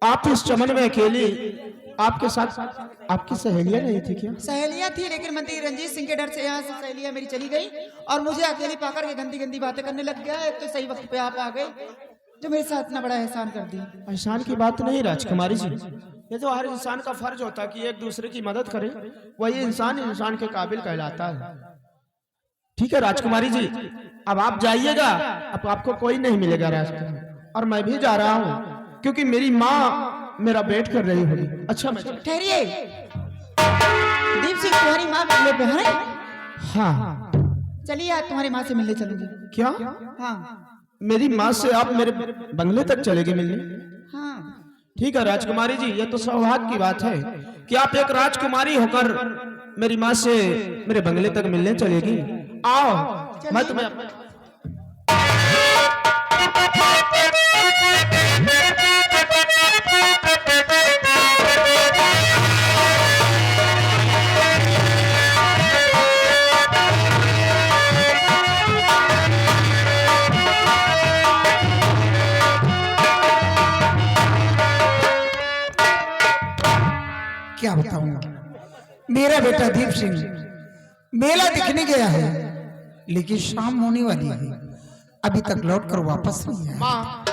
आप इस चमन में अकेली, आपके साथ आपकी सहेलियां नहीं थी क्या? सहेलियां थी, लेकिन मंत्री रंजीत सिंह के डर से यहाँ से सहेलियां मेरी चली गई और मुझे अकेली पाकर के गंदी गंदी बातें करने लग गया। एक तो सही वक्त पे आप आ गए जो मेरे साथ इतना बड़ा एहसान कर दी। एहसान की बात नहीं राजकुमारी जी, ये तो हर इंसान का फर्ज होता है कि एक दूसरे की मदद करे, वही इंसान के काबिल कहलाता है। ठीक है राजकुमारी जी, अब आप जाइएगा, अब आपको कोई नहीं मिलेगा रास्ते में, और मैं भी जा रहा हूँ क्योंकि मेरी माँ मेरा वेट कर रही होगी। अच्छा मैं ठहरिए, दीप सिंह तुम्हारी माँ बंगले पे है? हाँ। चलिए आज तुम्हारी माँ से मिलने चलूंगी। क्या? हाँ। मेरी माँ से आप मेरे बंगले तक चलेगी मिलने? हाँ। ठीक है राजकुमारी जी, ये तो सौभाग्य की बात है कि आप एक राजकुमारी होकर मेरी माँ से मेरे बंगले तक मिलने चलेगी। आओ मैं तुम्हें क्या बताऊंगा। मेरा बेटा दीप सिंह मेला दिखने गया है, लेकिन शाम होने वाली है, अभी तक लौट कर वापस नहीं आया। माँ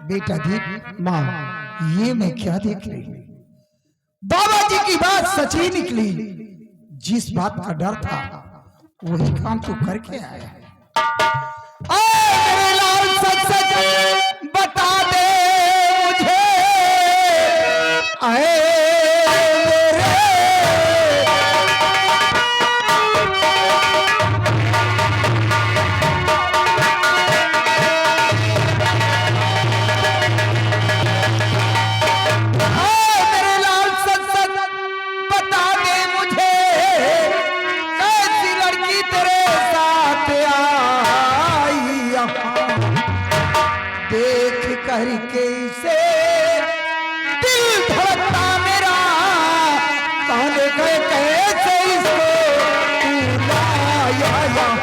बेटा दीप, माँ ये मैं क्या देख रही हूँ? बाबा जी की बात सच ही निकली। जिस बात का डर था वही काम तो करके आया है। मेरे लाल सच सच बता दे मुझे, आए करके से दिल धड़कता मेरा, कहने गए कैसे इसको तू लाया यहाँ।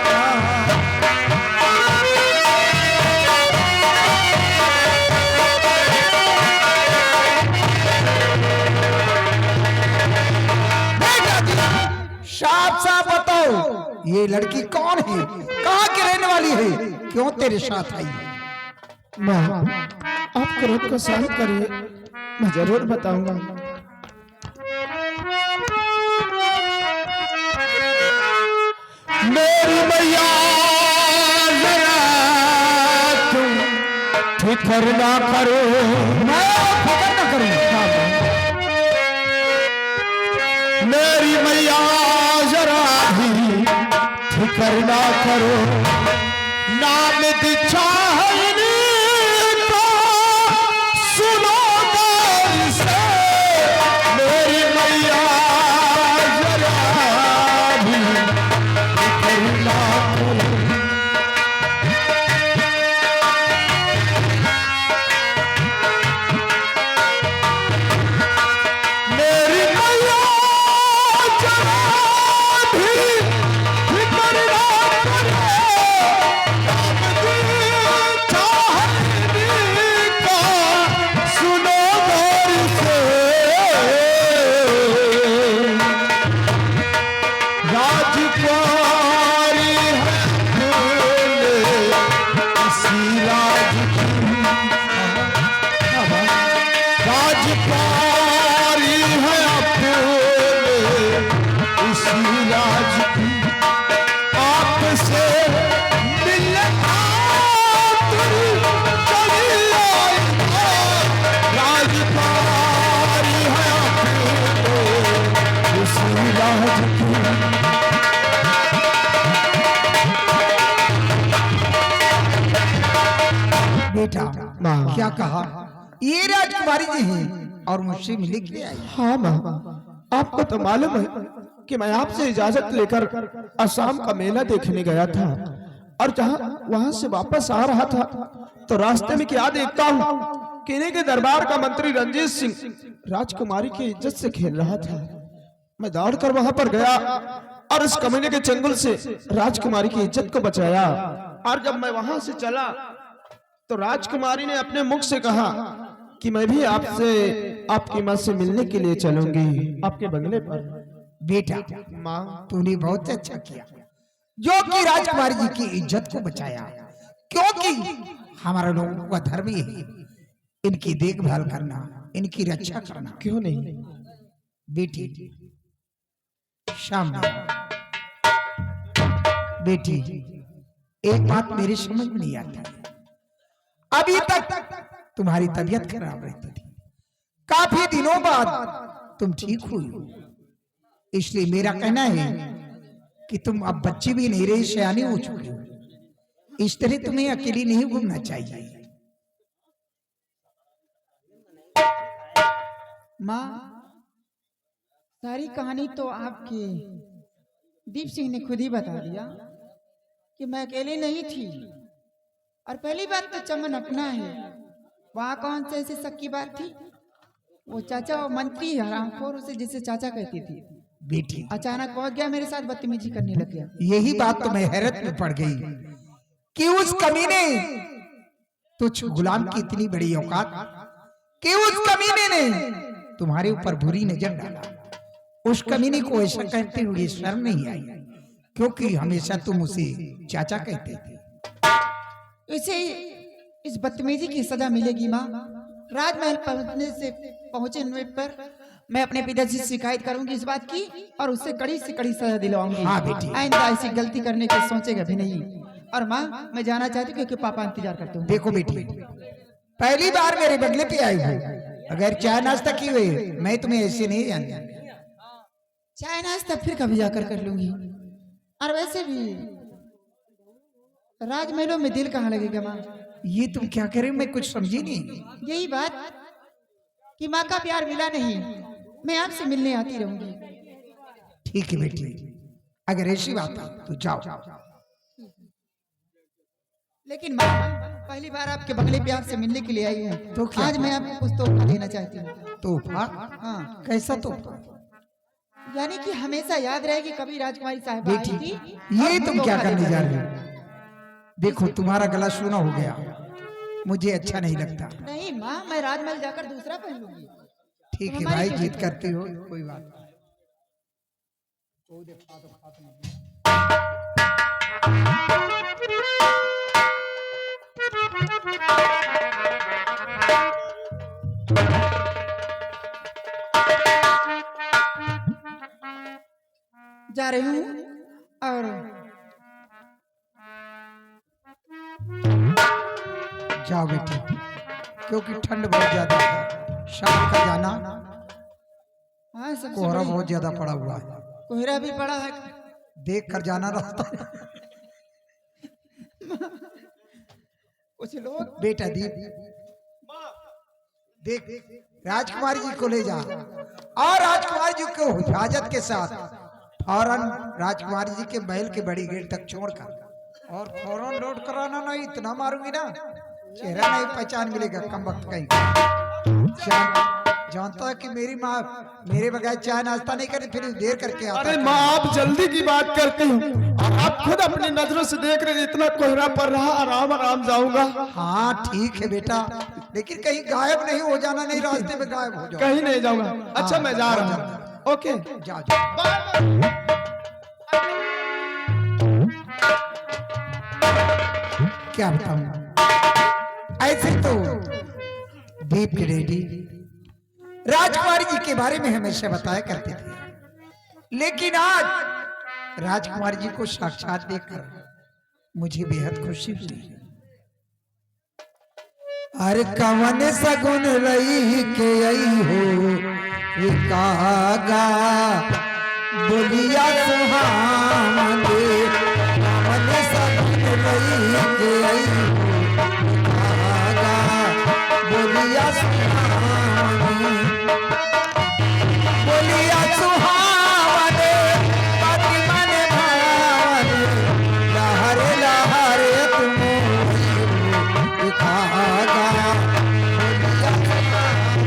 साफ साफ बताओ ये लड़की कौन है, कहाँ की रहने वाली है, क्यों तेरे साथ आई है? माँ आप क्रोध को शांत करिए, मैं जरूर बताऊंगा। मेरी मैया जरा तुम फिक्र ना करो, मैं फिक्र ना करूं। मेरी मैया जरा भी फिक्र ना करो, नाम दीक्षा बेटा क्या कहा? ये राजकुमारी जी हैं और मुझसे मिले के आई। हाँ माँ, आपको तो मालूम है कि मैं आपसे इजाजत लेकर असम का मेला देखने गया था, और जहाँ वहां से वापस आ रहा था तो रास्ते में क्या देखता हूँ, किले के दरबार का मंत्री रंजीत सिंह राजकुमारी की इज्जत से खेल रहा था। मैं दौड़कर वहां पर गया और इस कमीने के चंगुल से राजकुमारी की इज्जत को बचाया और जब मैं वहां से चला तो राजकुमारी ने अपने मुख से कहा कि मैं भी आपसे आपकी माँ से मिलने के लिए चलूंगी आपके बंगले पर। बेटा माँ, तूने बहुत अच्छा किया जो कि राजकुमारी जी की इज्जत को बचाया, क्योंकि हमारा लोगों का धर्म ही है इनकी देखभाल करना, इनकी रक्षा करना। क्यों नहीं? बेटी शाम बेटी एक बात मेरी समझ में नहीं आती, अभी तक तुम्हारी तबीयत खराब रहती थी, काफी दिनों बाद तुम ठीक हुई हो, इसलिए मेरा कहना है कि तुम अब बच्ची भी नहीं रही, सयानी हो चुकी हो, इस तरह तुम्हें अकेली नहीं घूमना चाहिए। माँ, सारी कहानी तो आपके दीप सिंह ने खुद ही बता दिया कि मैं अकेली नहीं थी। और पहली बात तो चमन अपना है, वहाँ कौन से ऐसी शक की बात थी? वो चाचा और मंत्री हरामखोर उसे जिसे चाचा कहती थी, बेटी अचानक पहुंच गया मेरे साथ बदतमीजी करने लग गया। यही बात तो मैं हैरत में पड़ गई कि उस कमीने तुझ गुलाम की इतनी बड़ी औकात कि उस कमीने ने तुम्हारे ऊपर बुरी नजर डाला। उस कमीने को ऐसा कहते हुए शर्म नहीं आई, क्योंकि हमेशा तुम उसे चाचा कहते थे। इसे इस बदतमीजी की सजा मिलेगी माँ। राजमहल पहुंचने पर मैं अपने पिताजी से शिकायत करूंगी इस बात की और उससे कड़ी से कड़ी सजा दिलवाऊंगी। हाँ बेटी। आइंदा ऐसी गलती करने की सोचेगा भी नहीं। और माँ, मैं जाना चाहती हूँ क्योंकि पापा इंतजार करते हैं। देखो बेटी, पहली बार मेरे बंगले पे आई हो, अगर चाय नाश्ता की हुई मैं तुम्हें ऐसे नहीं जानता। चाय नाश्ता फिर कभी जाकर कर लूंगी। और वैसे भी राजमहलों में दिल कहाँ लगेगा माँ? ये तुम क्या करे, मैं कुछ समझी नहीं। यही बात कि माँ का प्यार मिला नहीं, मैं आपसे मिलने आती रहूंगी। ठीक है बेटी, अगर ऐसी बात है तो जाओ। लेकिन माँ, पहली बार आपके बंगले पे आपसे मिलने के लिए आई हूँ, तो क्या? आज मैं आपको कुछ तोहफा देना चाहती हूँ। तोहफा? हाँ, कैसा तोहफा? यानी कि हमेशा याद रहेगी कभी राजकुमारी साहिबा आई बेटी, थी। ये तुम क्या करने जा रही हो? देखो तुम्हारा गला सूना हो गया, मुझे अच्छा नहीं लगता। नहीं माँ, मैं राजमहल जाकर दूसरा पहन लूंगी। ठीक है हमारी भाई, क्या जीत दिक्कत? करती हो, कोई बात नहीं। जा रही हूँ और जाओ बेटी, क्योंकि ठंड बहुत ज्यादा है, शाम का जाना, हाँ, सबसे कोहरा बड़ी बहुत ज्यादा पड़ा हुआ है, कोहरा भी पड़ा है। देख कर जाना रास्ता। कुछ लोग बेटा दीप, देख राजकुमारी जी को ले जा और राजकुमारी जी को हिफाजत के साथ फौरन राजकुमारी जी के महल के बड़ी गेट तक छोड़कर और फौरन लोड कराना। नहीं इतना मारूंगी ना, चेहरा नहीं पहचान मिलेगा कम वक्त कहीं। जानता है कि मेरी माँ मेरे बगैर चाय नाश्ता नहीं करे, फिर देर करके आता। अरे माँ, आप जल्दी की बात करते हो और आप खुद अपनी नजरों से देख रहे, इतना कोहरा पड़ रहा, आराम आराम जाऊंगा। हाँ ठीक है बेटा, लेकिन कहीं गायब नहीं हो जाना, नहीं रास्ते में गायब हो जाओ। कहीं नहीं जाऊंगा। अच्छा, मैं जा रहा हूँ। ओके, जा जा। क्या बताऊं, ऐसे तो दीप के डैडी राजकुमारी जी के बारे में हमेशा बताया करते थे, लेकिन आज राजकुमारी जी को साक्षात देखकर मुझे बेहद खुशी हुई। अरे कवन सगुन रही के आई हो ये कागा बोलिया सुहावने, कवन सगुन रही के आई हो ये कागा बोलिया सुहावने, बोलिया सुहावने बाती मन भावने, लहरे लहरे तुम दिखागा बोलिया सुहावने।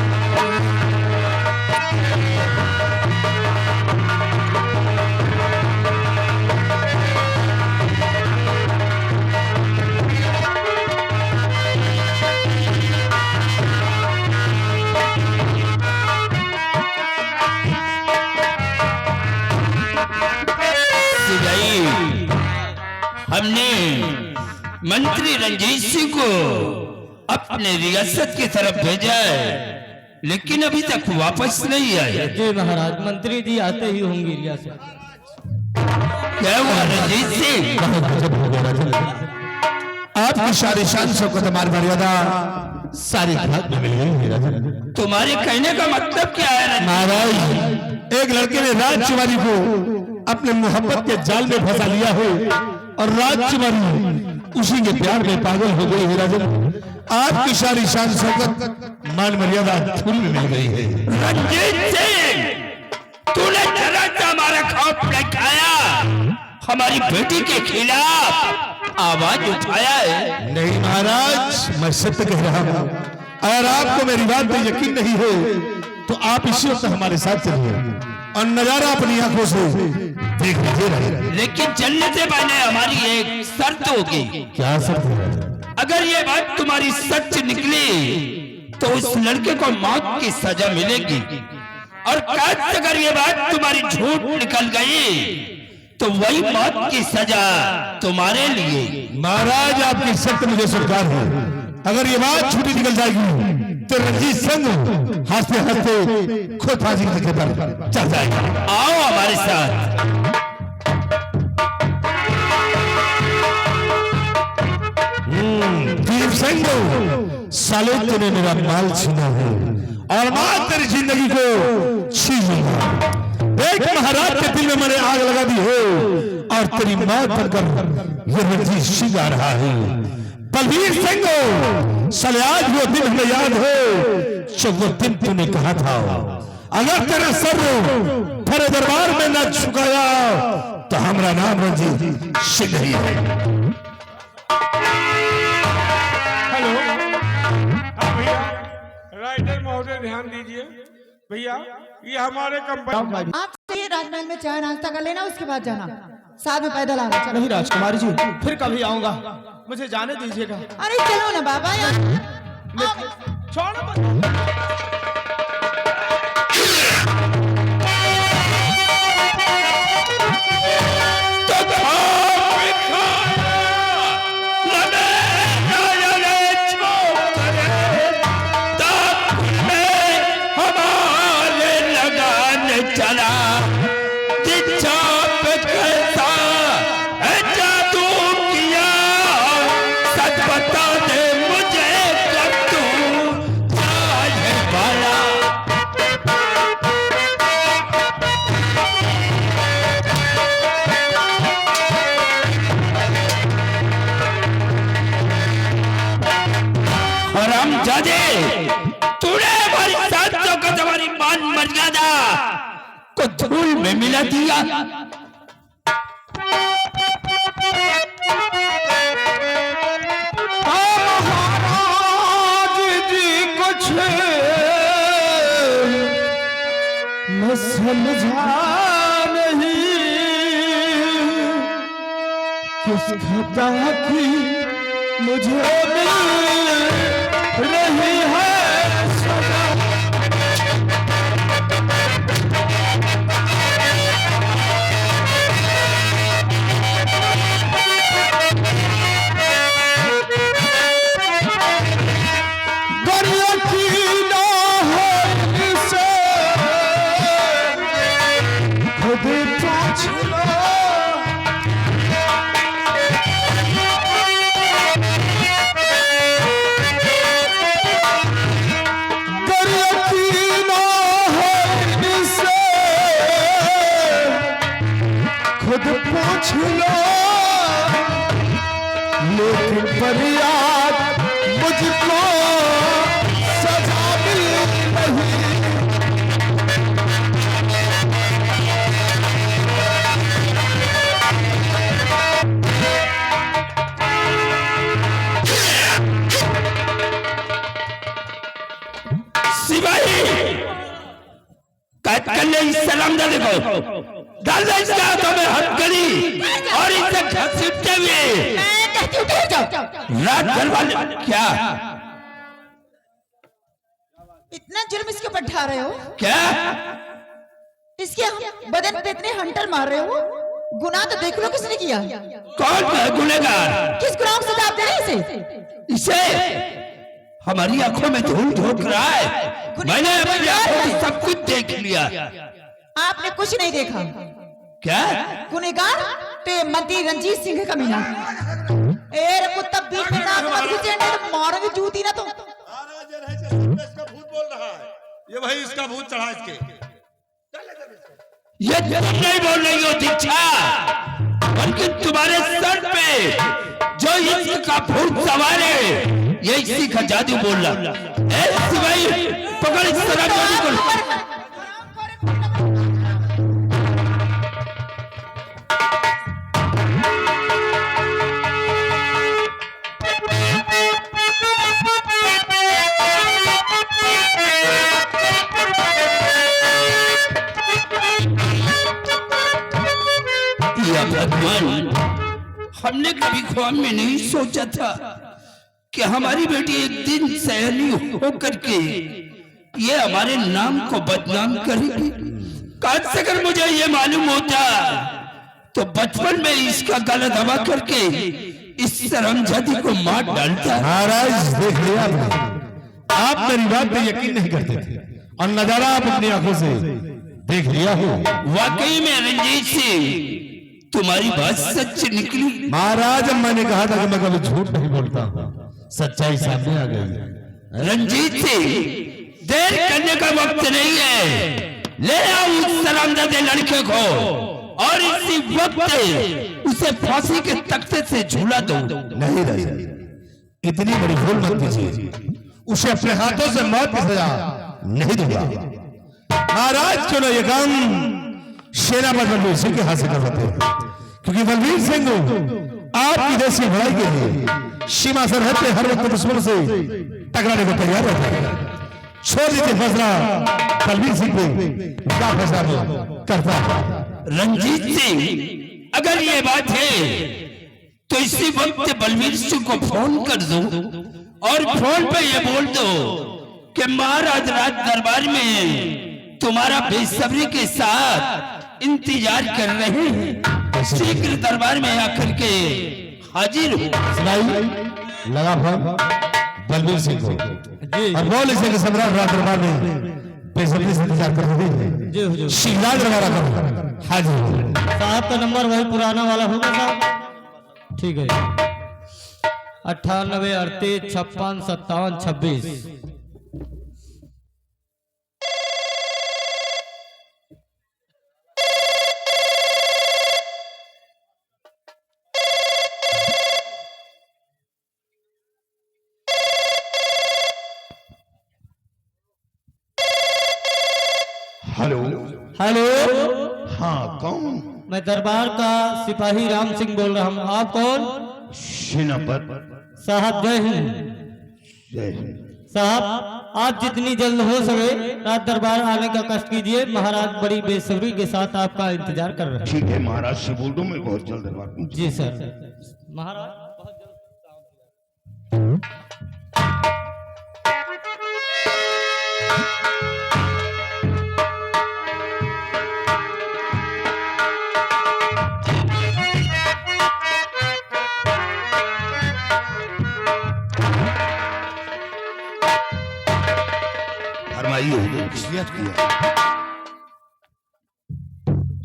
मंत्री रंजीत सिंह को अपने रियासत की तरफ भेजा है, लेकिन अभी तक वापस नहीं आए। जी महाराज, मंत्री जी आते ही होंगे रियासत। क्या हुआ रंजीत सिंह? आपकी सारी शान शौकत हमारी मर्यादा सारी खाक में मिल गई है राजन। तुम्हारे कहने का मतलब क्या है रंजीत? महाराज, एक लड़के ने राजकुमारी को अपने मोहब्बत के जाल में फंसा लिया है और राजकुमारी उसी के प्यार में पागल हो गई है राजन। आपकी सारी शान शौकत मान मर्यादा धूल में मिल गई है। रंजीत सिंह, तूने जरा सा हमारा खौफ दिखाया, हमारी बेटी के खिलाफ आवाज उठाया है। नहीं महाराज, मैं सत्य कह रहा हूँ। अगर आपको मेरी बात पे यकीन नहीं है तो आप इसी वक्त हमारे साथ चलिए और नजारा अपनी आंखों से देख लीजिए। लेकिन चलने से पहले हमारी एक शर्त होगी। क्या शर्त है? अगर ये बात तुम्हारी सच निकली तो उस लड़के को मौत की सजा मिलेगी, और काश अगर ये बात तुम्हारी झूठ निकल गई तो वही मौत की सजा तुम्हारे लिए। महाराज, आपकी शर्त मुझे स्वीकार है। अगर ये बात छूटी निकल जाएगी तो रंजीत सिंह हंसते हंसते खुद फांसी के तख्ते पर चढ़ जाएगा। आओ हमारे साथ। दीप सिंह, साले तूने मेरा माल छीना है और मैं तेरी जिंदगी को छीन लूंगा। एक महाराज के दिल में मैंने आग लगा दी है और तेरी मौत बनकर ये रंजीत सिंह आ रहा है। बलवीर सिंह, साले आज वो दिन हमें याद है जब वो दिन तूने कहा था अगर तेरा सर तेरे दरबार में न झुकाया तो हमारा नाम रंजीत सिंह ही है। हेलो, हाँ भैया, राइटर महोदय ध्यान दीजिए। भैया, ये हमारे कंपनी आप चाहिए राजमहल में चाय नाश्ता कर लेना, उसके बाद जाना, साथ में पैदल आना। चलो। नहीं राजकुमारी जी, फिर कभी आऊंगा, मुझे जाने दीजिएगा। अरे चलो ना बाबा यार। छोड़ो मत। तूने हमारी साथियों को हमारी मान मर्यादा को धूल में मिला दिया। महाराज जी कुछ मैं समझा नहीं, किस खता की मुझे मिल रही है सदा। दरिया की लहर से खुद पूछ लो, पूछ लो, लेकिन फरियाद मुझको सजा मिल नहीं। सिपाही, कैद कर ले इस सलामदारी को, डाल दे इसके हाथों में हथकड़ी और इसे घसीटते हुए रात भर वाले। क्या इतना जुर्म इसके ऊपर ढा रहे हो? क्या इसके बदन पे इतने हंटर मार रहे हो? गुनाह तो देख लो किसने किया। कौन है गुनहगार? किस गुनाह को सजा आप दे रहे हैं इसे हमारी आंखों में धूल झोंक रहा है। मैंने अपनी आंखों में सब कुछ देख लिया। आपने कुछ नहीं देखा। क्या? गुनहगार ते मंत्री रंजीत सिंह का कमीना। ए रे कुत्ता बीच में नाक मत घुसे, नहीं तो मारोगे जूती ना तुम। इसका भूत बोल रहा है, ये भाई इसका भूत चढ़ा इसके। ये तुम नहीं बोल रही हो दीक्षा, बल्कि तुम्हारे सर पे जो इश्क का भूत सवार है, ये इसी का जादू बोल रहा। ए सिपाही, पकड़ इस शराबी को। भगवान, हमने कभी ख्वाब में नहीं सोचा था कि हमारी बेटी एक दिन सयानी होकर के ये हमारे नाम को बदनाम करेगी। काश अगर मुझे ये मालूम होता तो बचपन में इसका गला दबा करके इस शर्मजादी को मार डालता। महाराज देख लिया आप मेरी बात पे यकीन नहीं करते थे और नजारा आप अपनी आंखों से देख लिया हो। वाकई में रंजीत सिंह, तुम्हारी बात सच निकली। महाराज मैंने कहा था कि मैं कभी झूठ नहीं बोलता, सच्चाई सामने आ गई। रंजीत सिंह, देर करने का वक्त नहीं है। ले आओ उस शरामजादे लड़के को और इसी वक्त उसे फांसी के तख्ते से झूला दो। नहीं राजा, इतनी बड़ी भूल मत कीजिए, उसे अपने हाथों से मौत की सजा नहीं दूंगा। महाराज क्यों ना ये काम सेनापति बलवीर सिंह के हाथ से करवाते हैं, क्योंकि बलवीर सिंह आपकी देश की भलाई के लिए सीमा सरहद पे हर वक्त दुश्मन से टकराने को तैयार रहता है। छोड़ दीजिए फैसला बलवीर सिंह पे, क्या फैसला करता है। रंजीत सिंह, अगर ये बात है तो इसी वक्त बलवीर सिंह को फोन कर दो और फोन पे ये बोल दो कि महाराज राज दरबार में तुम्हारा बेसब्री के साथ इंतजार कर रहे हैं। शीघ्र दरबार में आकर के हाजिर हो। सुनाई लगा फोन बलवीर सिंह को और बोल इसे कि सम्राट राज दरबार में बेसब्री से इंतजार कर रहे हैं। शिवराज रवाना करो, हाजिर हो। साहब का नंबर वही पुराना वाला होगा साहब? ठीक है। 98 38 56 57 26। हेलो हेलो, हाँ कौन? मैं दरबार का सिपाही राम सिंह बोल रहा हूँ। आप कौन? सेनापति साहब जय हिंद। जय हिंद। साहब आप जितनी जल्द हो सके रात दरबार आने का कष्ट कीजिए। महाराज बड़ी बेसब्री के साथ आपका इंतजार कर रहे हैं। ठीक है, महाराज से बोल दो मैं बहुत जल्द दरबार पहुंच। जी सर। महाराज बहुत जल्द।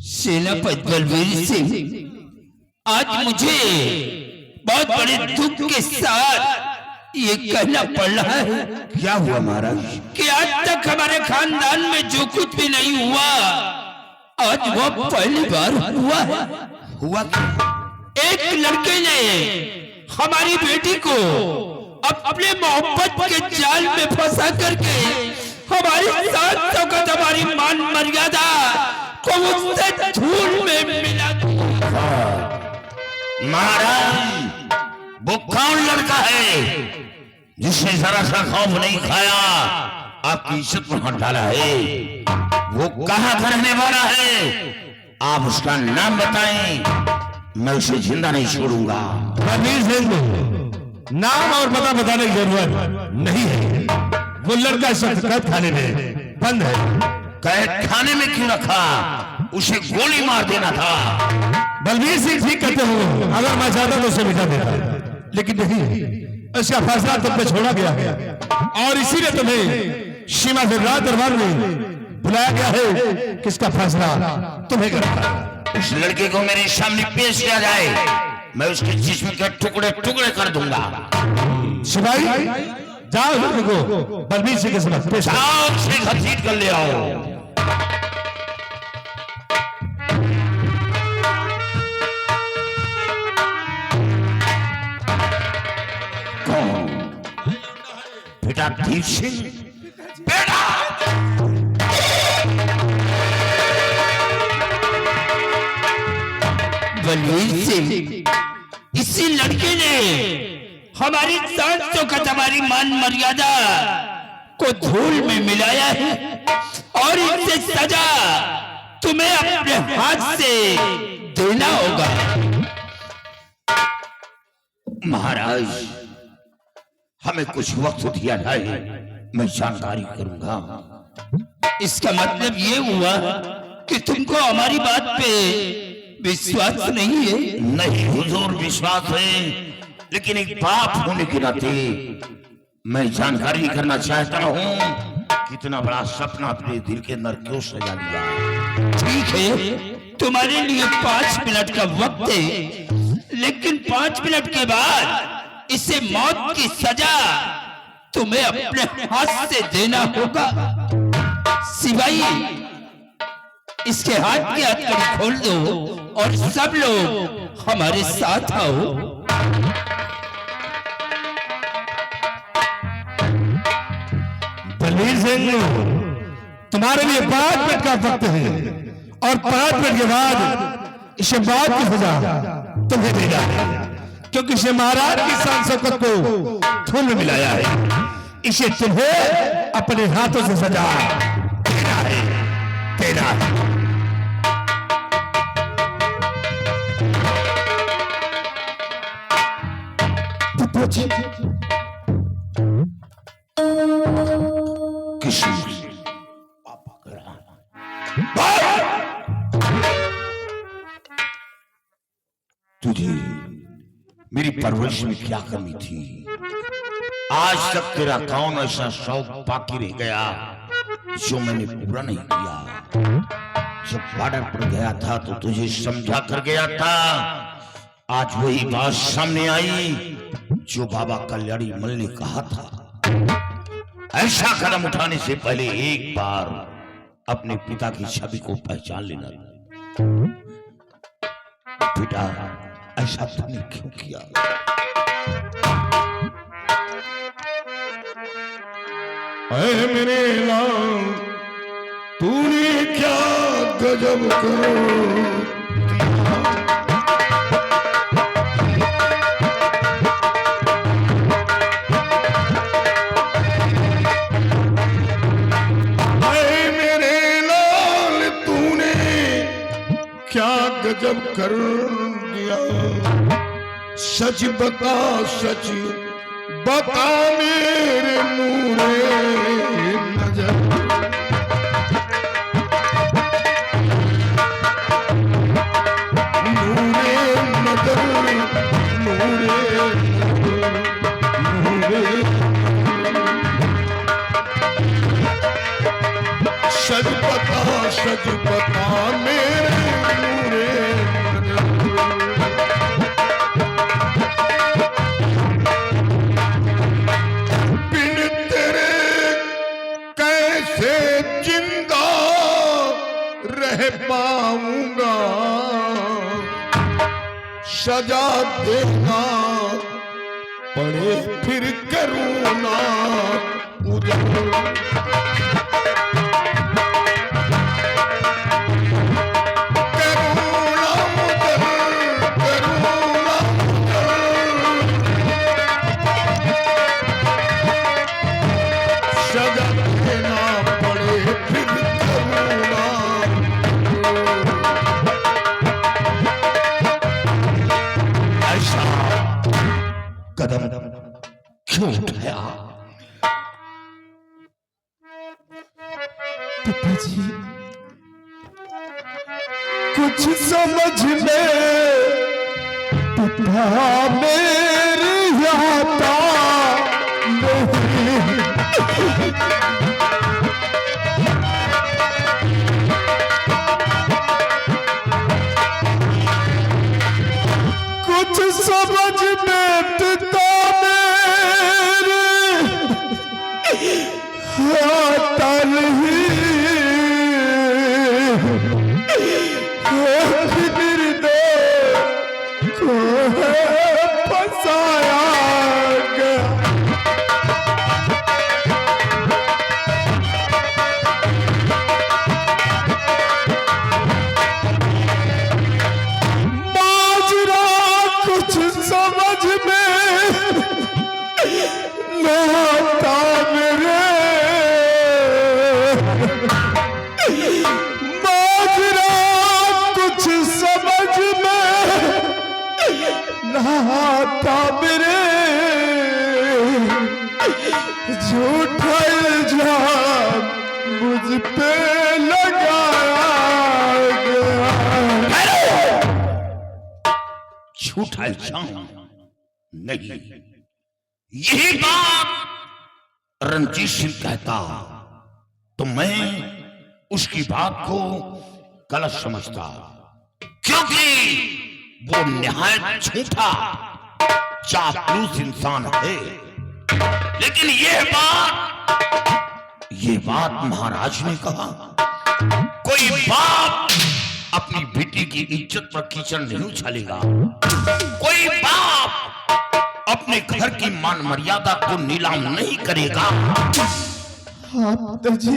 सेनापति बलवीर सिंह, आज मुझे बहुत बड़े दुख के साथ ये कहना पड़ रहा है। क्या हुआ महाराज? कि आज तक हमारे खानदान में जो कुछ भी नहीं हुआ, आज वो पहली बार हुआ है। हुआ क्या? एक लड़के ने हमारी बेटी को अपने मोहब्बत के जाल में फंसा करके हमारी साथ शौकत, हमारी मान मर्यादा को उससे धूल में मिला दिया। महाराज, वो कौन लड़का है जिसने जरा सा खौफ नहीं खाया, आपकी इज्जत पर हाथ डाला है? वो कहाँ का रहने वाला है? आप उसका नाम बताएं, मैं उसे जिंदा नहीं छोड़ूंगा। बलवीर सिंह, नाम और पता बताने की जरूरत नहीं है। वो लड़का इस वक्त कैद खाने में बंद है। कैद खाने में क्यों रखा? उसे गोली मार देना था। बलबीर सिंह ठीक कहते हो, अगर मैं चाहता तो उसे मिटा देता, लेकिन नहीं, इसका फैसला तुम पे छोड़ा गया है और इसीलिए तुम्हें सीमा से राज दरबार में बुलाया गया है कि इसका फैसला तुम्हें करना है। उस लड़के को मेरे सामने पेश किया जाए, मैं उसके जिस्म के टुकड़े टुकड़े कर दूंगा। सिपाही जाओ लड़के को बलबीर सिंह के समक्ष पेश करो। जाओ उसे घसीट कर ले आओ। बेटा दीप सिंह, बेटा बलबीर सिंह, इसी लड़के ने हमारी सांसों का हमारी मान मर्यादा को धूल में मिलाया है और इससे सजा तुम्हें अपने हाथ से देना होगा। महाराज, हमें कुछ वक्त दिया जाए, मैं जानकारी करूंगा। इसका मतलब ये हुआ कि तुमको हमारी बात पे विश्वास नहीं है? नहीं हुजूर, विश्वास है, लेकिन एक बाप होने के नाते मैं जानकारी करना चाहता हूँ, कितना बड़ा सपना अपने दिल के अंदर क्यों सजा लिया। ठीक है, तुम्हारे लिए 5 मिनट का वक्त है, लेकिन 5 मिनट के बाद इसे मौत की सजा तुम्हें अपने हाथ से देना होगा। सिपाही, इसके हाथ की हथकड़ी खोल दो और सब लोग हमारे साथ आओ। बलबीर सिंह, तुम्हारे लिए 5 मिनट का वक्त है और 5 मिनट के बाद इसे मौत की सजा तुम्हें देना है, क्योंकि इसे महाराज की शान शौकत को धूल में मिलाया है। इसे तुम्हें अपने हाथों से सजा देना है, देना है। किसी तुझे मेरी परवरिश में क्या कमी थी? आज तक तेरा कौन ऐसा शौक बाकी रह गया जो मैंने पूरा नहीं किया? जब बॉर्डर पर गया था तो तुझे समझा कर गया था, आज वही बात सामने आई जो बाबा कल्याणी मल ने कहा था। ऐसा कदम उठाने से पहले एक बार अपने पिता की छवि को पहचान लेना। बेटा, ऐसा तूने क्यों किया? ऐ मेरे लाल, तूने क्या गजब करो। गजब कर दिया, सच बता, सच बता मेरे नूरे नजर। नूरे नजर, नूरे नूरे, सच बता मेरे पाऊंगा। सजा देना पड़े फिर करूँ ना उधर। कदम क्यों उठाया? पिताजी, कुछ समझ में पिता मेरी आता नहीं। कुछ समझ में पिता मेरे आता नहीं। फसाया गया। माजरा कुछ समझ में न आता मेरे। माजरा कुछ समझ में नहाता मेरे। झूठा इल्जाम मुझ पे लगाया गया। झूठा इल्जाम नहीं, यही बात रणजीत सिंह कहता तो मैं उसकी बात को गलत समझता, क्योंकि वो निहायत झूठा चापलूस इंसान है। लेकिन ये बात महाराज ने कहा, कोई बाप अपनी बेटी की इज्जत पर कीचड़ नहीं उछालेगा। कोई बाप अपने घर की मान मर्यादा को नीलाम नहीं करेगा। हाँ पिताजी,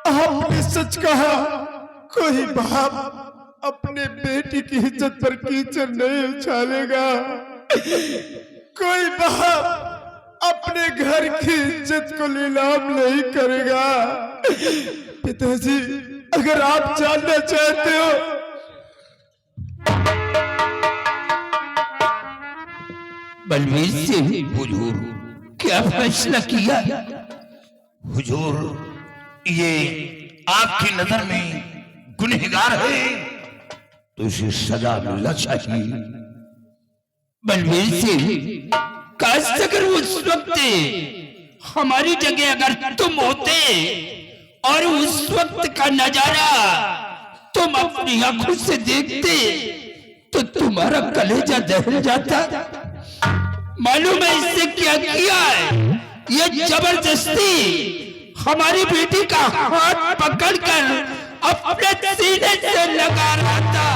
आपने सच कहा। कोई बाप अपने बेटी की इज्जत पर कीचड़ नहीं उछालेगा। कोई बाप अपने घर की इज्जत को नीलाम नहीं करेगा। पिताजी, अगर आप जानना चाहते हो बलवीर सिंह, हुजूर क्या फैसला किया? हुजूर, ये आपकी नजर में गुनहगार है तो इसे सजा मिलना चाहिए। बलवीर सिंह, काश अगर उस वक्त हमारी जगह अगर तुम होते और उस वक्त का नजारा तुम अपनी आंखों से देखते तो तुम्हारा कलेजा दहल जाता। मालूम है इससे क्या किया है? ये जबरदस्ती हमारी बेटी का हाथ पकड़कर अपने सीने से लगा रहा था।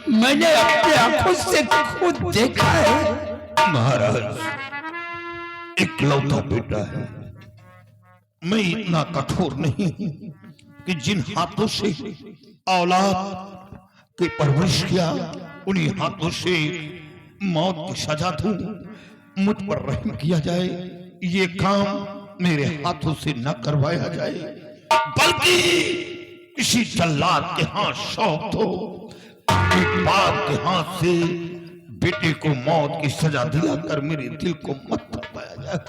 मैंने अपने आंखों से खुद देखा है। महाराज, इकलौता बेटा है। मैं इतना कठोर नहीं कि जिन हाथों से औलाद की परवरिश किया उन्हीं हाथों से मौत की सजा दूं। मुझ पर रहम किया जाए, ये काम मेरे हाथों से न करवाया जाए, बल्कि किसी जल्लाद के हाथ सौंप दो। एक बाप के हाथ से बेटे को मौत की सजा दिला कर मेरे दिल को मत तपाया जाए।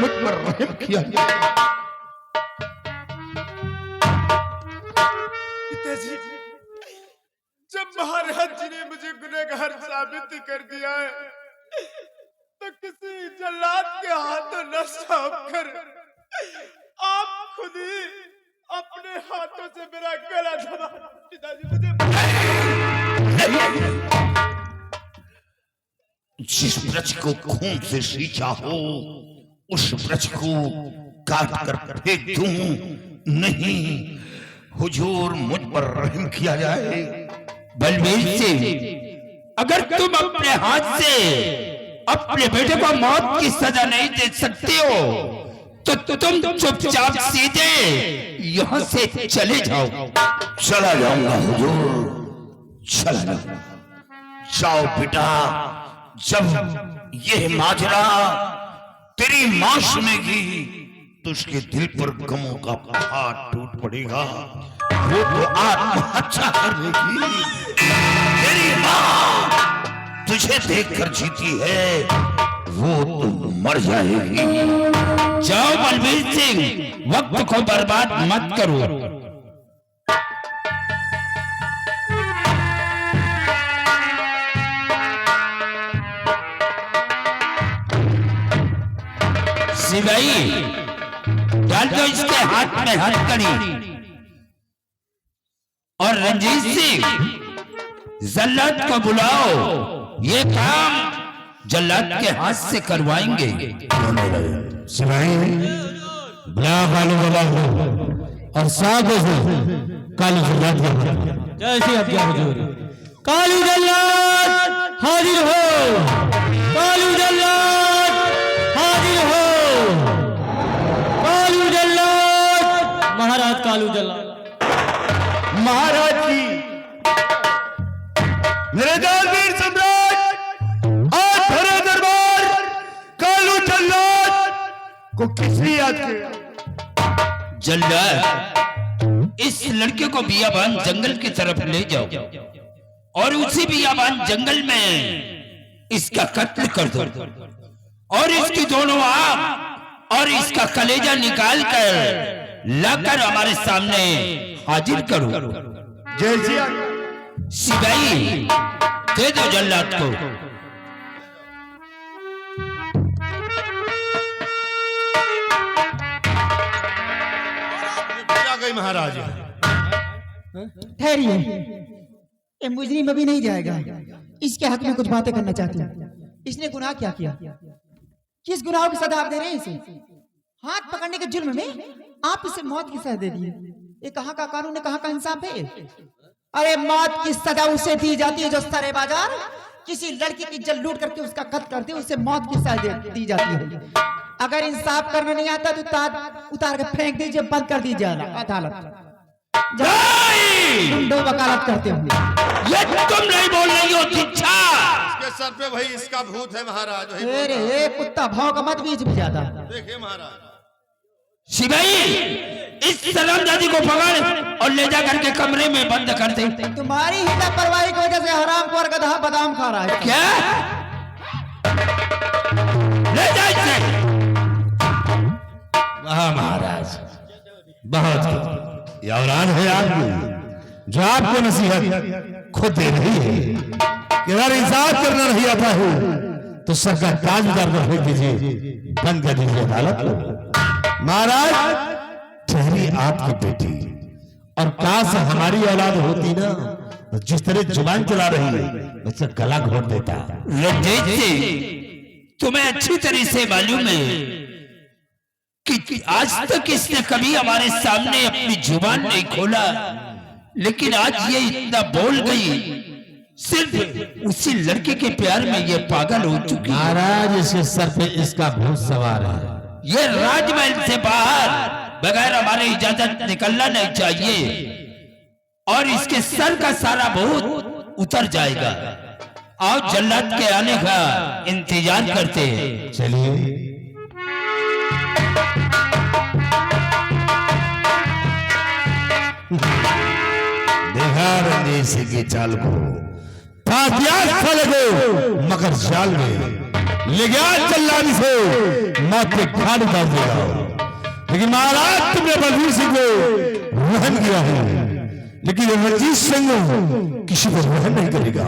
मुझ पर रहम किया जाए। पिताजी, जब महाराज जी ने मुझे गुनहगार साबित कर दिया है तो किसी जल्लाद के हाथों न सौंप कर आप खुद ही अपने हाथों से मेरा गला दबा। पिताजी, मुझे जिस वृक्ष को खून से सींचा हो उस वृक्ष को काट कर फेंक दूं नहीं। हुजूर, मुझ पर रहम किया जाए। बलवीर सिंह, अगर तुम अपने हाथ से अपने बेटे को मौत की सजा नहीं दे सकते हो तो तुम चुपचाप सीधे यहाँ से चले जाओ। चला जाऊंगा हुजूर, चला जाऊंगा। जाओ बेटा, जब ये माजरा तेरी मां सुनेगी तो उसके दिल पर गमों का पहाड़ टूट पड़ेगा। वो तो आत्महत्या कर लेगी। तेरी मां तुझे देखकर जीती है, वो तो मर जाएगी। जाओ बलवीर सिंह, वक्त को बर्बाद मत करो। सिपाही डाल दो इसके हाथ में हथकड़ी और रंजीत सिंह जल्लाद को बुलाओ, ये काम जल्लाद के हाथ से करवाएंगे। सिपाही बुला कालू बाबा को और साथ से कालू जल्लाद को। जय श्री अज्ञा हुजूर। कालू जल्लाद हाजिर हो, कालू जल्लाद हाजिर हो, कालू जल्लाद। महाराज कालू जल्लाद। महाराज जी, मेरे जागीर सम्राट आज भरे दरबार कालू जल्लाद को किसने याद किया? जल्लाद, इस लड़के को बियाबान जंगल की तरफ ले जाओ और उसी बियाबान जंगल में इसका कत्ल कर दो और इसकी दोनों आंख और इसका कलेजा निकाल कर लाकर हमारे सामने हाजिर करो। जय जी। सिपाही दे दो जल्लाद को। क्या गई महाराज? ठहरिए, ये मुजरिम अभी नहीं जाएगा। इसके हक में कुछ बातें करना चाहती हूँ। इसने गुनाह क्या किया? किस गुनाह की सजा आप दे रहे हैं इसे? हाथ पकड़ने के जुर्म में आप इसे मौत की सजा दे दिए। ये कहाँ का कानून है, कहाँ का इंसाफ है? अरे मौत की सजा उसे दी जाती है जो सरे बाजार किसी लड़की की इज्जत लूट करके उसका कत्ल करते, उसे मौत की सजा दी जाती है। अगर इंसाफ करना नहीं आता तो उतार के फेंक दीजिए, बंद कर दीजिए अदालत। वकालत करते होंगे। ये तुम नहीं बोल रही हो दीक्षा? इसके सर पे भाई इसका भूत है महाराज। अरे कुत्ता भाव का मत बीच भी ज्यादा। देखिए महाराज। सिपाही इस सलामजादी को पकड़ और ले जा करके कमरे में बंद कर दे। तुम्हारी ही लापरवाही की वजह से हराम खोर गधा बादाम खा रहा है। क्या? ले जा इसे। वाह महाराज, बहुत ये औलाद है आपकी जो आपको नसीहत खुद दे रही है कि अगर इंसाफ करना नहीं आता हो तो सर का ताज उतार कर फेंक दीजिए, बंद कर दीजिए अदालत को। महाराज ठहरी आपकी बेटी, और काश हमारी औलाद होती ना तो जिस तरह जुबान चला रही है उससे गला घोट देता। रंजीत सिंह, तुम्हें अच्छी तरह से मालूम है कि आज तक इसने कभी हमारे सामने अपनी जुबान नहीं खोला, लेकिन आज ये इतना बोल गई सिर्फ उसी लड़के के प्यार में ये पागल हो चुकी है। महाराज इसके सर पे इसका भूत सवार है। ये राजमहल से बाहर बगैर हमारे इजाजत निकलना नहीं चाहिए और इसके सर का सारा भूत उतर जाएगा। आओ जल्लाद के आने का इंतजार करते हैं। चलिए। देखा रंजीत सिंह की चाल को, मगर जाल में ले गया जल्लाद से मौत के घाट उतार देगा। लेकिन महाराज तुमने बलवीर सिंह को रहन किया है, लेकिन रंजीत सिंह किसी को रहन नहीं करेगा।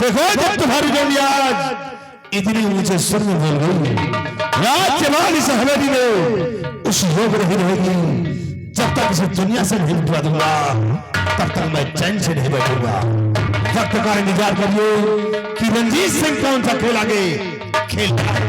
देखो जब तुम्हारी बेटी आज इतनी ऊंचे स्वर में बोल गई, राज जवान इस हवेली में उस योग नहीं रहेगी। जब तक इसे दुनिया से नहीं मिटवा दूंगा तब तक मैं चैन से नहीं बैठूंगा। वक्त का इंतजार करिए कि रंजीत सिंह कौन सा खेल आगे खेलता है।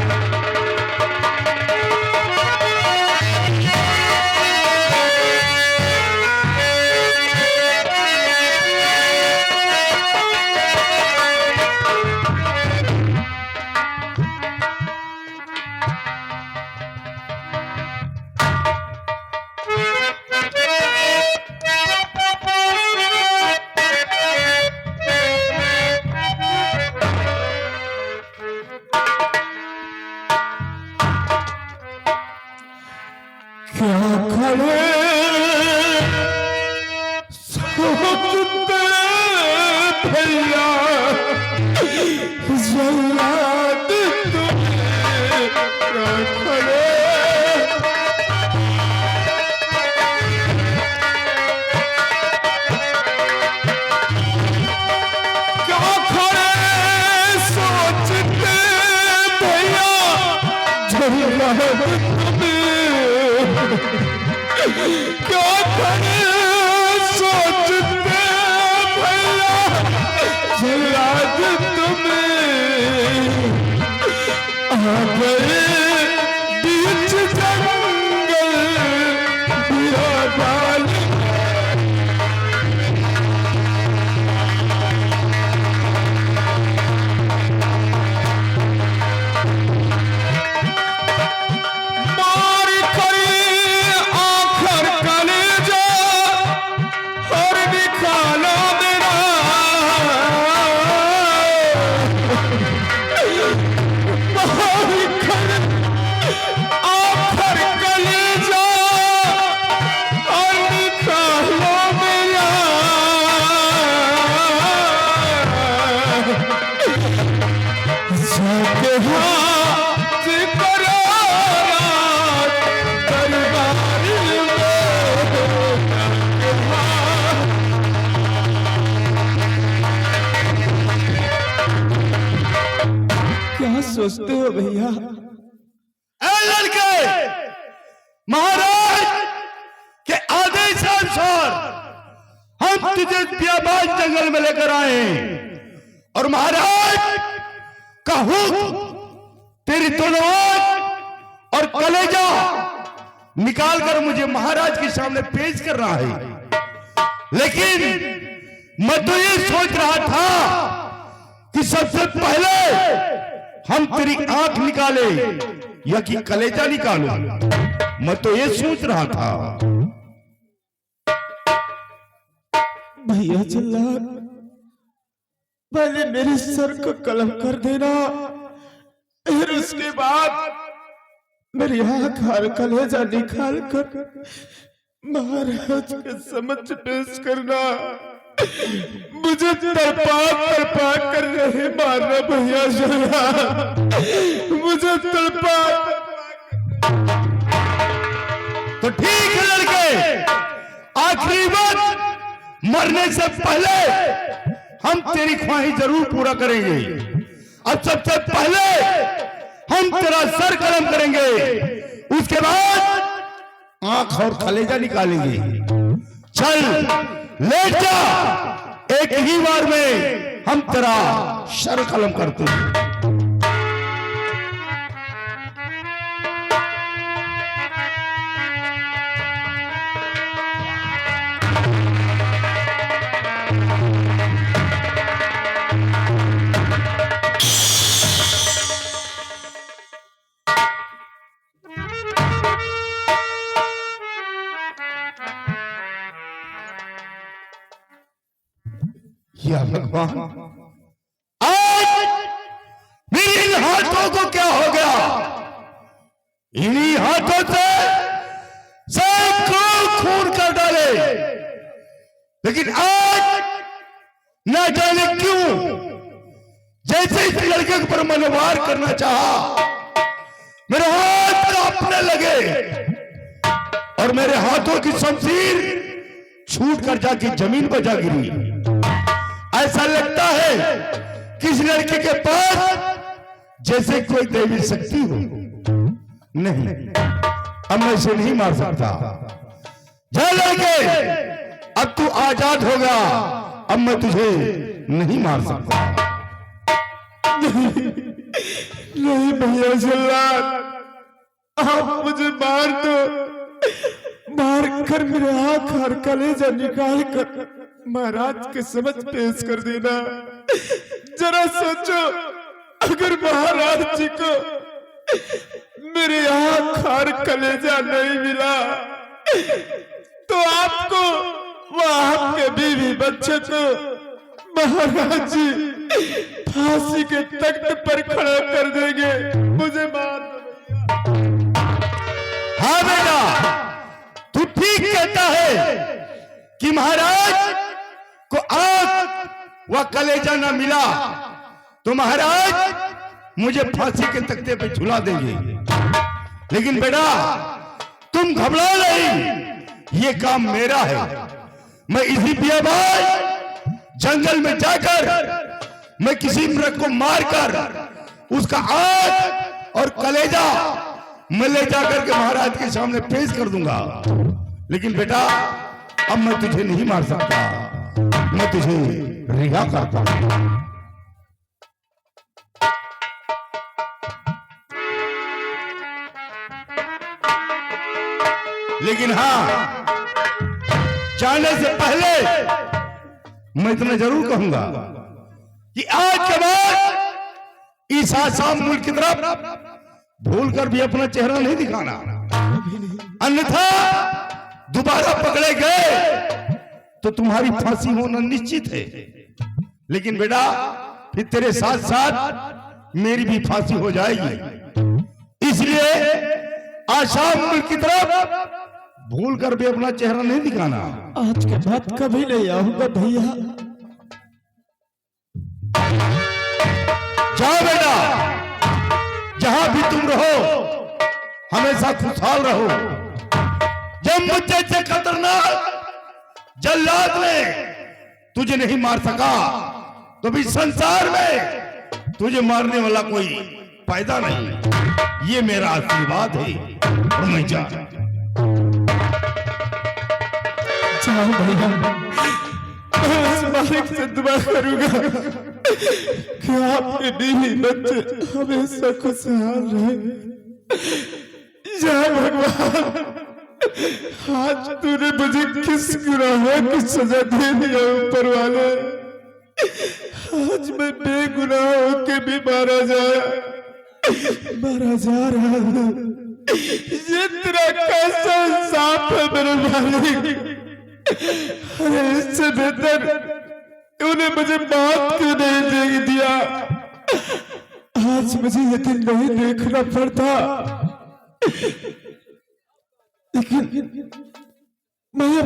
क्या करे सोचते भैया जल्लाद तुम्हें आ गए बीच जंगल बियाबान मार करी आखर कलेजा और निकाला मेरा मार कर आखर कलेजा और निकाला मेरा जाके हाथ करारा दरबार में जाके हाथ क्या सोचते हो भैया? ए लड़के महाराज के आदेश अनुसार हम तुझे बियाबान जंगल में लेकर आए और महाराज का हुक्म तेरी दोनों आंख और कलेजा निकाल कर मुझे महाराज के सामने पेश कर रहा है। लेकिन मैं तो ये सोच रहा था कि सबसे पहले हम तेरी आंख निकाले या कि कलेजा निकालो। मैं तो ये सोच रहा था। भैया जल्लाद, पहले मेरे सर को कलम कर देना, फिर उसके बाद मेरी आंख और कलेजा निकाल कर महाराज के समक्ष पेश करना। मुझे तड़पा कर रहे मारना भैया जल्लाद, मुझे तड़पा। तो ठीक है लड़के, आखिरी बात, मरने से पहले हम तेरी ख्वाहिश जरूर पूरा करेंगे। अब सबसे पहले हम तेरा सर कलम करेंगे, उसके बाद आंख और कलेजा निकालेंगे। चल लेट जा, एक ही बार में हम तेरा सर कलम करते हैं। या भगवान, आज मेरे इन हाथों को क्या हो गया? इन्हीं हाथों से सैकड़ों खून कर डाले, लेकिन आज न जाने क्यों जैसे इस लड़के पर मैंने वार करना चाहा, मेरे हाथ कांपने लगे और मेरे हाथों की शमशीर छूट कर जाके जमीन पर जा गिरी। ऐसा लगता है किस लड़के के पास जैसे कोई दैवी शक्ति हो। नहीं, अब मैं इसे नहीं मार सकता। जा लड़के, अब तू आजाद हो गया, अब मैं तुझे नहीं मार सकता। नहीं भैया जल्लाद, आप मुझे मार दो, मार कर मेरे आंख और कलेजा निकाल कर महाराज के समझ पेश कर देना। जरा सोचो, अगर महाराज जी को मेरी आंख और कलेजा नहीं मिला तो आपको व आपके बीवी बच्चे को महाराज जी फांसी के तख्त पर खड़ा कर देंगे। मुझे मार दो। हाँ बेटा, तू ठीक कहता है कि महाराज को आंख व कलेजा न मिला तो महाराज मुझे फांसी के तख्ते पे झुला देंगे। लेकिन बेटा तुम घबरा नहीं, ये काम मेरा है। मैं इसी बियाबान जंगल में जाकर मैं किसी मृग को मारकर उसका आंख और कलेजा मैं ले जाकर के महाराज के सामने पेश कर दूंगा। लेकिन बेटा अब मैं तुझे नहीं मार सकता, मैं तुझे रिहा करता हूं। लेकिन हाँ, जाने से पहले मैं इतना जरूर कहूंगा कि आज के बाद इस आसाम मुल्क की तरफ भूल कर भी अपना चेहरा नहीं दिखाना, अन्यथा दोबारा पकड़े गए तो तुम्हारी फांसी होना निश्चित है। लेकिन बेटा फिर तेरे साथ साथ मेरी भी फांसी हो जाएगी, इसलिए आसाम मुल्क की तरफ भूल कर भी अपना चेहरा नहीं दिखाना। आज के बाद कभी नहीं आऊंगा भैया। जाओ बेटा, जहां भी तुम रहो हमेशा खुशहाल रहो। जब मुझे से खतरनाक जल्लाद ने तुझे नहीं मार सका तो भी संसार में तुझे मारने वाला कोई पैदा नहीं। ये मेरा आशीर्वाद है और मैं जा जाओ भैया, मैं उस मालिक से दुआ करूंगा कि आपके बीवी बच्चे हमेशा खुशहाल रहे। जय भगवान, आज तूने मुझे किस गुनाह की सजा दे दिया ऊपर वाले। आज मैं बेगुनाह होके भी मारा जा रहा हूं। ये तेरा कैसा इंसाफ है मेरे मालिक। अरे इससे बेहतर उन्हें मुझे मौत क्यों नहीं दे दिया। आज मुझे ये दिन नहीं देखना पड़ता, लेकिन मैं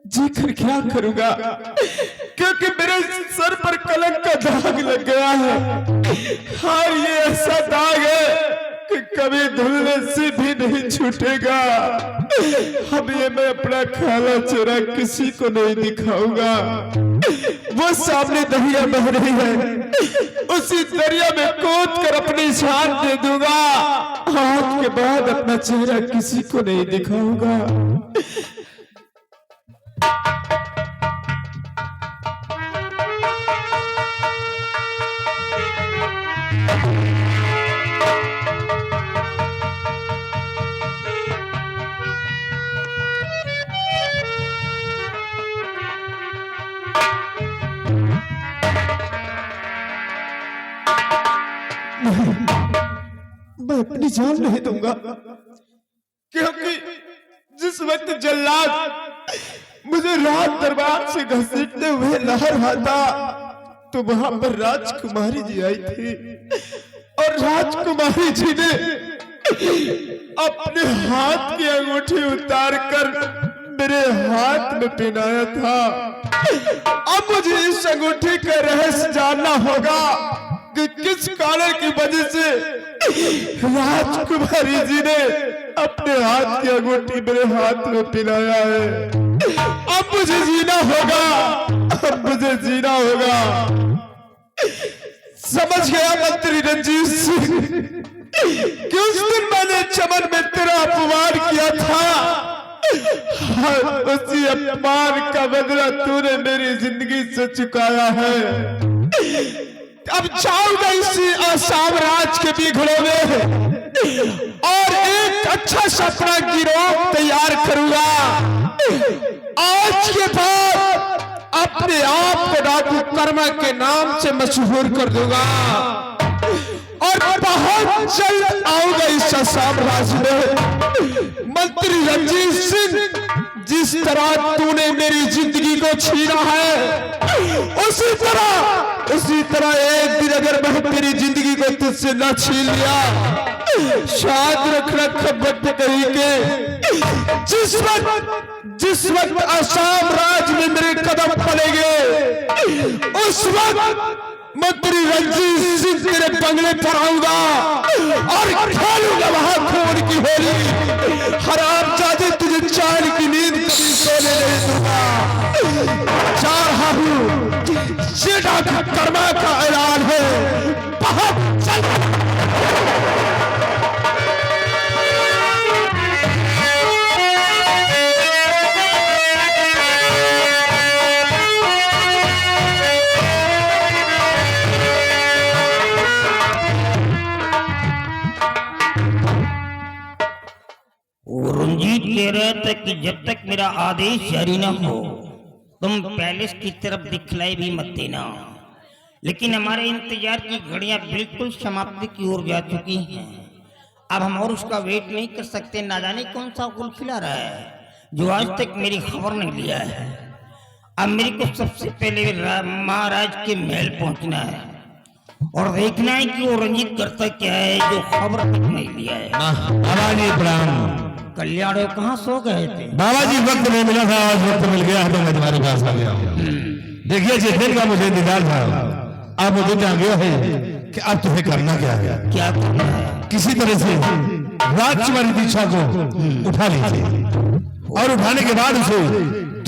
जीकर क्या करूंगा, क्योंकि मेरे सर पर कलंक का दाग लग गया है। और ये ऐसा दाग है कि कभी धुलने से भी नहीं छूटेगा। अब ये मैं अपना काला चेहरा किसी को नहीं दिखाऊंगा। वो सामने दरिया बह रही है, उसी दरिया में कूद कर अपनी जान दे दूंगा। आज के बाद अपना चेहरा किसी को नहीं दिखाऊंगा। मैं अपनी जान नहीं दूंगा, क्योंकि जिस वक्त जल्लाद मुझे रात दरबार से घसीटते हुए ला रहा था तो वहां पर राजकुमारी जी आई थी, और राजकुमारी जी ने अपने हाथ की अंगूठी उतार कर मेरे हाथ में पहनाया था। अब मुझे इस अंगूठी का रहस्य जानना होगा कि किस कारण की वजह से राजकुमारी जी ने अपने हाथ की अंगूठी मेरे हाथ में पहनाया है। अब मुझे जीना होगा, अब मुझे जीना होगा। समझ गया मंत्री रंजीत सिंह कि उस दिन मैंने चमन में तेरा अपमान किया था, उसी अपमान का बदला तूने मेरी जिंदगी से चुकाया है। अब जाऊंगा इसी आसाम राज के बिगड़ों में और एक अच्छा सपना गिरोह तैयार करूंगा। आज के बाद अपने आप को डाकू कर्मा के नाम से मशहूर कर दूंगा और बहुत जल्द आऊंगा इस आसाम राज में। मंत्री रंजीत सिंह, जिस तरह तूने मेरी जिंदगी को छीना है, उसी तरह एक दिन अगर मैं तेरी जिंदगी को तुझसे न छीन लिया, शायद रखना खबर कहीं के जिस वक्त आसाम राज में मेरे कदम पड़ेंगे, उस वक्त मंत्री रंजीत सिंह तेरे बंगले पर आऊंगा और खेलूंगा वहां खून की होली। हरामजादे, तुझे चैन की नींद कभी सोने नहीं दूंगा। जा रहा हूं, ये डाकू कर्मा का ऐलान है। बहुत जल्द कह रहा था कि जब तक मेरा आदेश जारी न हो तुम पैलेस की तरफ दिखलाई भी मत देना। लेकिन हमारे इंतजार की घड़ियां बिल्कुल समाप्ति की ओर जा चुकी हैं। अब हम और उसका वेट नहीं कर सकते। ना जाने कौन सा गुल खिला रहा है जो आज तक मेरी खबर नहीं लिया है। अब मेरे को सबसे पहले महाराज के महल पहुंचना है और देखना है कि वो रंजित करता क्या है जो खबर तक नहीं लिया है। बाबा जी प्रणाम। कल्याण कहाँ सो गए थे? बाबा जी वक्त नहीं मिला था, आज वक्त मिल गया है तो मैं तुम्हारे पास आ गया हूँ। देखिए जिस दिन का मुझे इंतजार था अब वो दिन आ गया है कि अब तुम्हें करना क्या है। क्या करना है? किसी तरह से राजकुमारी दीक्षा को उठा लीजिए और उठाने के बाद उसे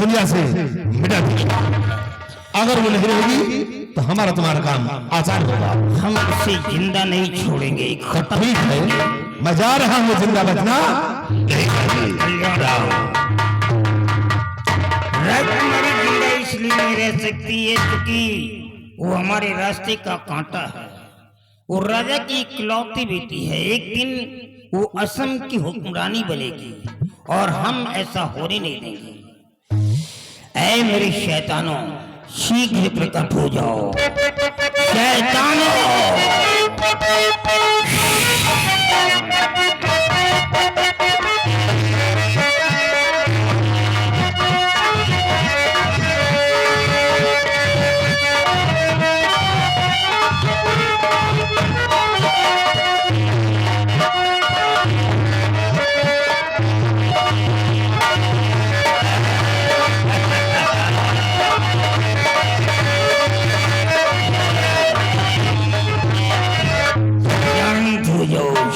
दुनिया से मिटा दीजिए। अगर वो नहीं रहेगी तो हमारा तुम्हारा काम आसान होगा। हम उसे जिंदा नहीं छोड़ेंगे। ठीक है, मैं जा रहा हूँ, जिंदा बचना राजकुमारी जिंदा इसलिए नहीं रह सकती है क्योंकि वो हमारे रास्ते का कांटा है। वो राजा की इकलौती बेटी है। एक दिन वो असम की हुक्मरानी बनेगी और हम ऐसा होने नहीं देंगे। ऐ मेरे शैतानों, शीघ्र प्रकट हो जाओ। शैतानों,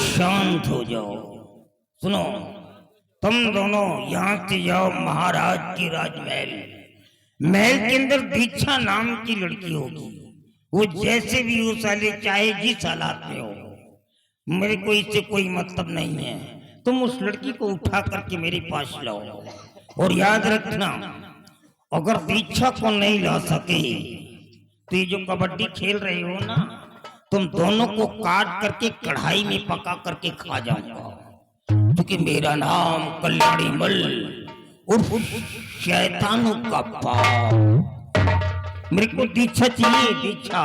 शांत हो जाओ। सुनो, तुम दोनों यहाँ से जाओ महाराज की राजमहल। महल के अंदर दीक्षा नाम की लड़की होगी। वो जैसे भी हो साले, चाहे जिस हालात में हो, मेरे को इससे कोई मतलब नहीं है। तुम उस लड़की को उठा करके मेरे पास लाओ और याद रखना, अगर दीक्षा को नहीं ला सके तो ये जो कबड्डी खेल रहे हो ना, तुम दोनों को काट करके कढ़ाई में पका करके खा जाऊंगा। क्योंकि मेरा नाम कल्याणी मल उर्फ शैतानों का बाप। मेरे को दीक्षा चाहिए, दीक्षा।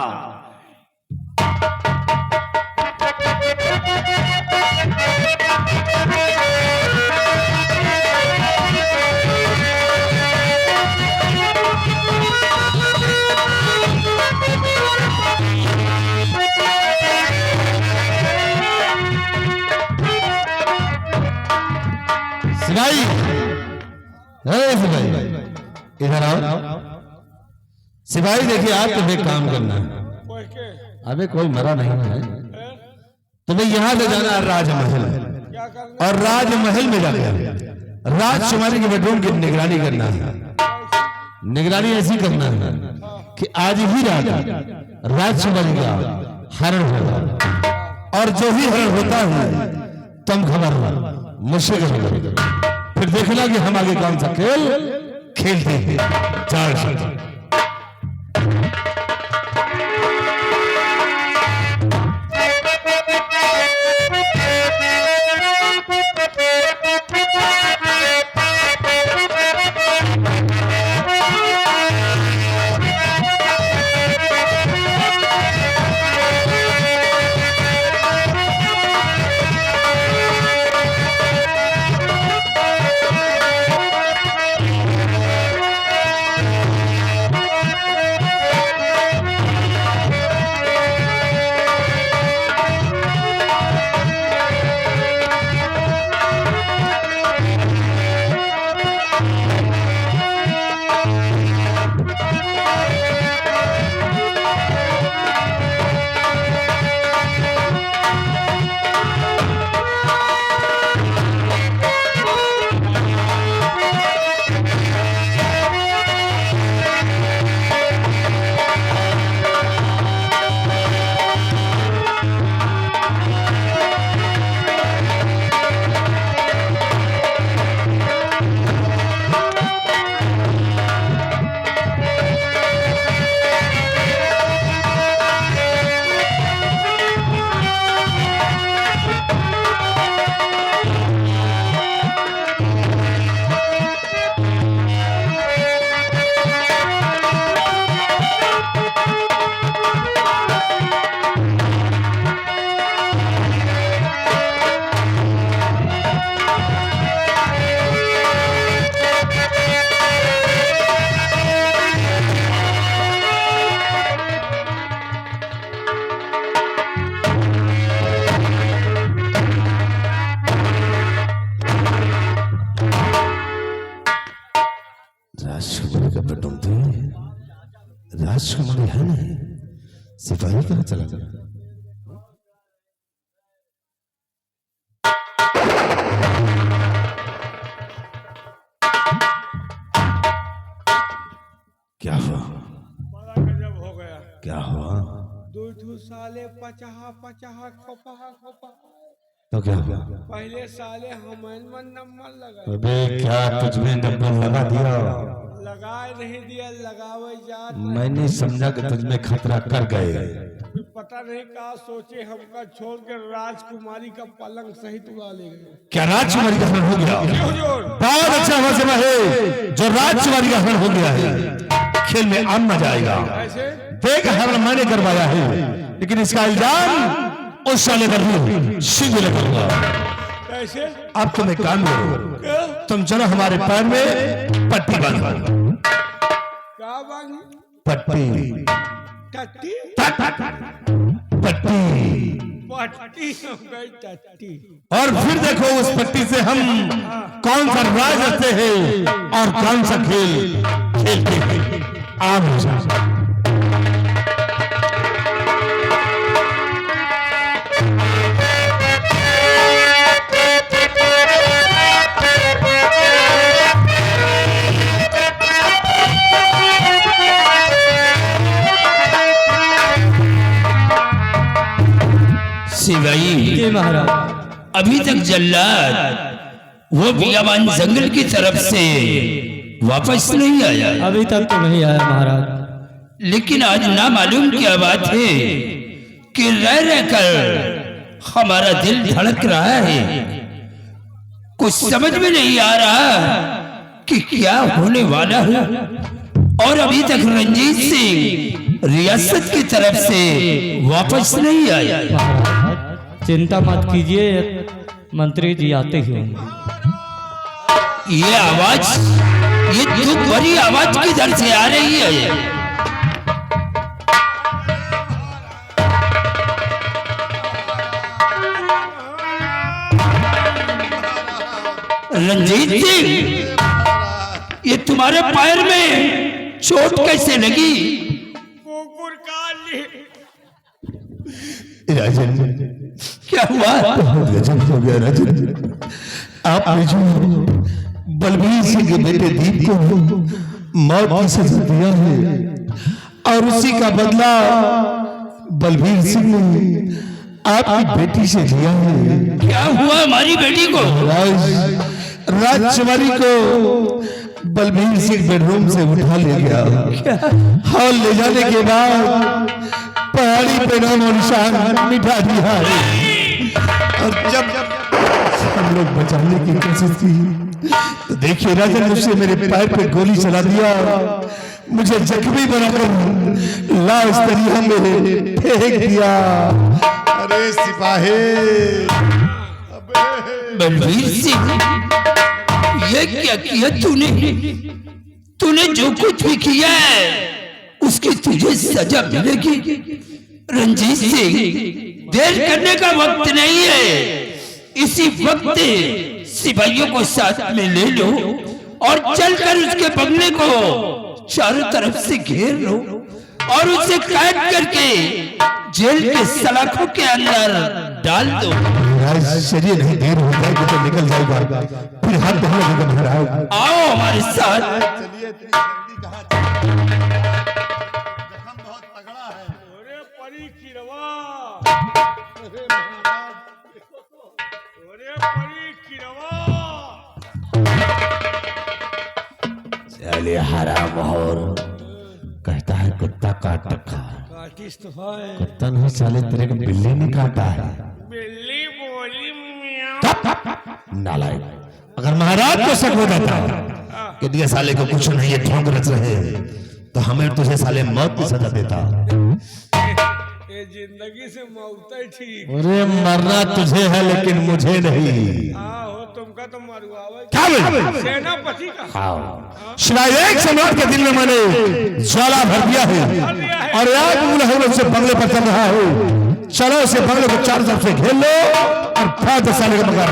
सिपाही, सिपाही इधर आओ। सिपाही देखिए, आप तुम्हें काम करना है। अबे कोई मरा नहीं है, तुम्हें यहाँ से जाना है राजमहल, और राजमहल में जाकर राजकुमारी के बेडरूम की निगरानी करना है। निगरानी ऐसी करना है कि आज ही रात राजकुमारी का हरण होगा, और जो ही हरण होता है तुम खबर मुझसे करोगे। फिर देखना कि हम आगे कौन सा खेल खेलते हैं। चार राजकुमारी है नहीं, सिपाही कहाँ चला गया? क्या हुआ? बड़ा गजब हो गया। क्या हुआ? दो साले पचाहा पचाहा खोपहा खोपा। तो क्या हुआ? पहले साले हमन नंबर लगा। अबे क्या तुझमें नंबर लगा दिया? लगाए नहीं दिया, लगावे जात। मैंने समझा कि तुझमें खतरा कर गए। पता नहीं कहा सोचे हमका छोड़ के राजकुमारी का पलंग सहित उड़ा ले गए। क्या राजकुमारी का हरण हो गया? हुजूर, बहुत अच्छा मौसम है जो राजकुमारी का हरण हो गया है। खेल में आम मजा आएगा। ऐसे देख हरण मैंने करवाया है, लेकिन इसका इल्जाम उस साले पर भी सीधे लगाऊंगा। कैसे? अब तुम एक काम करो, तुम चलो हमारे पैर में पट्टी बांधो। क्या बांधी? पट्टी टट्टी? पट्टी। पट्टी हो गई टट्टी। और फिर देखो उस पट्टी से हम कौन सा राज रचते हैं और कौन सा खेल खेलते हैं। आप सिवाई महाराज, अभी तक जल्लाद वो बियाबान जंगल की तरफ से वापस नहीं आया। अभी तक तो नहीं आया महाराज। लेकिन आज ना मालूम क्या बात है कि रह रहकर हमारा दिल धड़क रहा है। कुछ समझ में नहीं आ रहा कि क्या होने वाला है। और अभी तक रंजीत सिंह रियासत की तरफ से वापस नहीं आया। महाराज चिंता मत कीजिए, मंत्री जी आते ही होंगे। ये आवाज, ये दुख भरी आवाज किधर से आ रही है? रंजीत सिंह, ये तुम्हारे पैर में चोट कैसे लगी? कुकुर काट ली। राजन, क्या हुआ? बहुत गजब हो गया राजन। आपने जो बलबीर सिंह के बेटे दीप को मौत की सजा दिया है और उसी का बदला बलबीर सिंह ने आपकी बेटी से लिया है। क्या हुआ हमारी बेटी को? राजकुमारी को बलबीर सिंह बेडरूम से उठा ले गया और ले जाने के बाद पहाड़ी पे नाम और निशान मिटा दिया है। और जब हम लोग बचाने की कोशिश की तो देखिए राजन, उसने मेरे पैर पे गोली चला दिया, मुझे जख्मी बनाकर लाश दरिया में फेंक दिया। अरे सिपाही, बलबीर सिंह, ये क्या किया तूने? तूने जो कुछ भी किया है उसकी तुझे सजा मिलेगी। रंजीत सिंह, देर करने का वक्त नहीं है। इसी वक्त सिपाहियों को साथ में ले लो और चलकर उसके बंगले को चारों तरफ से घेर लो और उसे कैद करके जेल के सलाखों के अंदर डाल दो। चलिए, नहीं देर हो जाएगी तो निकल जाएगा, फिर हाथ धोने का महाराज। आओ हमारे साथ। चलिए जल्दी कहाँ जख्म बहुत तगड़ा है। अरे परी किरवा, अरे महाराज, अरे परी किरवा। चलिए हराम और कहता है कुत्ता काट रखा, काटिस तो है। कुत्ता नहीं साले तेरे को बिल्ली ने काटा है। बिल्ली बोली मियां। नालायक, अगर महाराज को शक हो जाता कि ये साले को कुछ नहीं, ये ढोंग रच रहे तो हमें तुझे साले मौत की सजा देता। ये जिंदगी से मौत ही ठीक। अरे मरना तुझे है लेकिन मुझे नहीं। हाँ हो, तुमका तो मरुआवे। क्या बोले? सेनापति का। सिवाय एक सम्राट के दिल में मैंने ज्वाला भर दिया है और एक मुलहर से बंगले पर चल रहा है। चलो उसे बंगले को चारों तरफ से घेर लो और 5 साल का मगर।